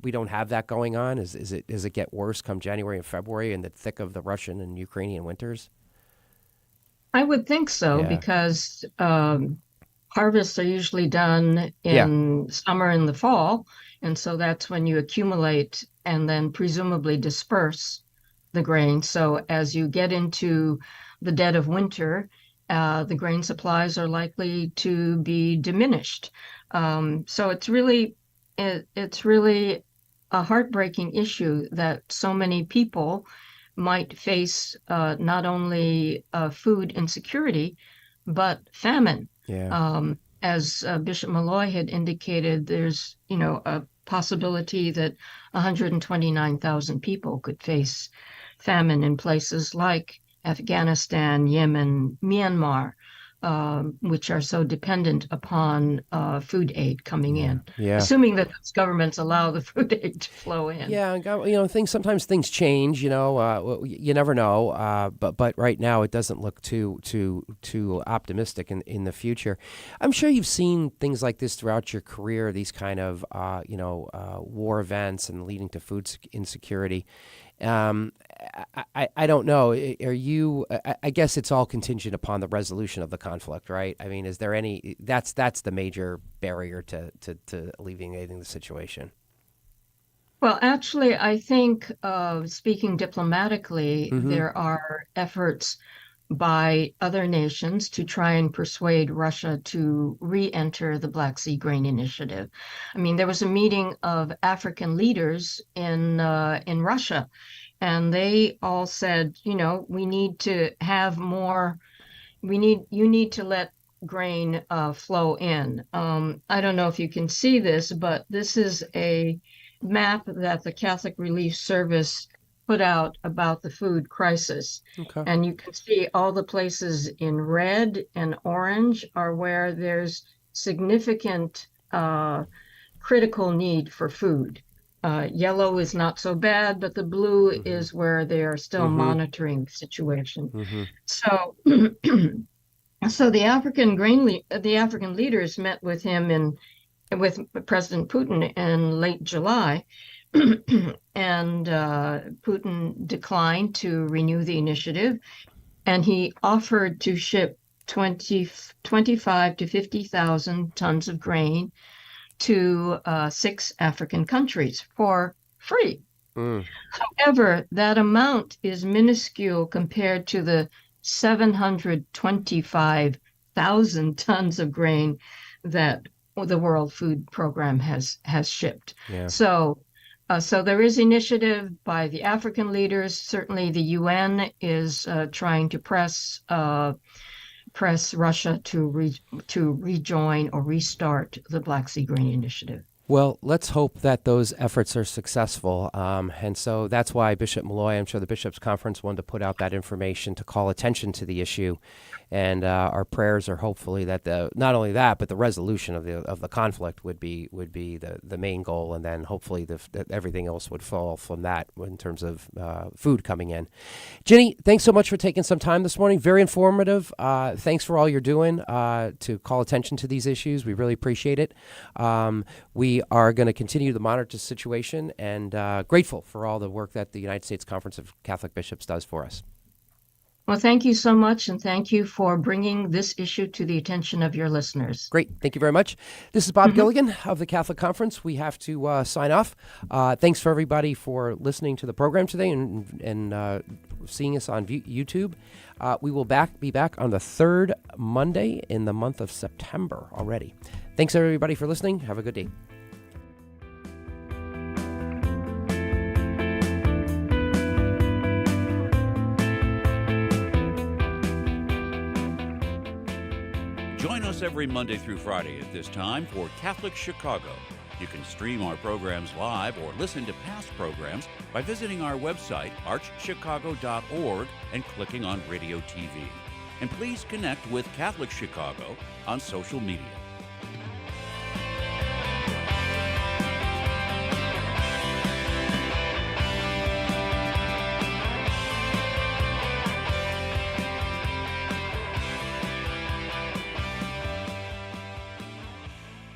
we don't have that going on? Does it get worse come January and February in the thick of the Russian and Ukrainian winters? I would think so, because harvests are usually done in summer and the fall, and so that's when you accumulate and then presumably disperse the grain. So as you get into the dead of winter, the grain supplies are likely to be diminished. So it's really a heartbreaking issue that so many people might face not only food insecurity, but famine. As Bishop Malloy had indicated, there's a possibility that 129,000 people could face famine in places like Afghanistan, Yemen, Myanmar, which are so dependent upon food aid coming in, assuming that those governments allow the food aid to flow in. Sometimes things change. You never know. But right now it doesn't look too optimistic in the future. I'm sure you've seen things like this throughout your career. These kind of war events and leading to food insecurity. I don't know. Are you? I guess it's all contingent upon the resolution of the conflict, right? I mean, is there any? That's the major barrier to alleviating the situation. Well, actually, I think, speaking diplomatically, Mm-hmm. there are efforts by other nations to try and persuade Russia to re-enter the Black Sea Grain Initiative. I mean, there was a meeting of African leaders in Russia, and they all said, you know, we need to have more. You need to let grain flow in. I don't know if you can see this, but this is a map that the Catholic Relief Service put out about the food crisis. Okay. And you can see all the places in red and orange are where there's significant critical need for food. Yellow is not so bad, but the blue is where they are still monitoring the situation. So, so the African leaders met with him with President Putin in late July, and Putin declined to renew the initiative, and he offered to ship 25 to 50,000 tons of grain to 6 African countries for free. However, that amount is minuscule compared to the 725,000 tons of grain that the World Food Program has shipped. Yeah. So there is initiative by the African leaders. Certainly, the UN is trying to press Russia to rejoin or restart the Black Sea Grain Initiative. Well, let's hope that those efforts are successful. And so that's why Bishop Malloy, I'm sure the Bishops' Conference, wanted to put out that information to call attention to the issue. And our prayers are hopefully that not only that, but the resolution of the conflict would be the main goal, and then hopefully that everything else would fall from that in terms of food coming in. Jenny, thanks so much for taking some time this morning. Very informative. Thanks for all you're doing to call attention to these issues. We really appreciate it. We are going to continue to monitor the situation, and grateful for all the work that the United States Conference of Catholic Bishops does for us. Well, thank you so much, and thank you for bringing this issue to the attention of your listeners. Great. Thank you very much. This is Bob Gilligan of the Catholic Conference. We have to sign off. Thanks for everybody for listening to the program today and seeing us on YouTube. We will be back on the 3rd Monday in the month of September already. Thanks, everybody, for listening. Have a good day. Join us every Monday through Friday at this time for Catholic Chicago. You can stream our programs live or listen to past programs by visiting our website, archchicago.org, and clicking on Radio TV. And please connect with Catholic Chicago on social media.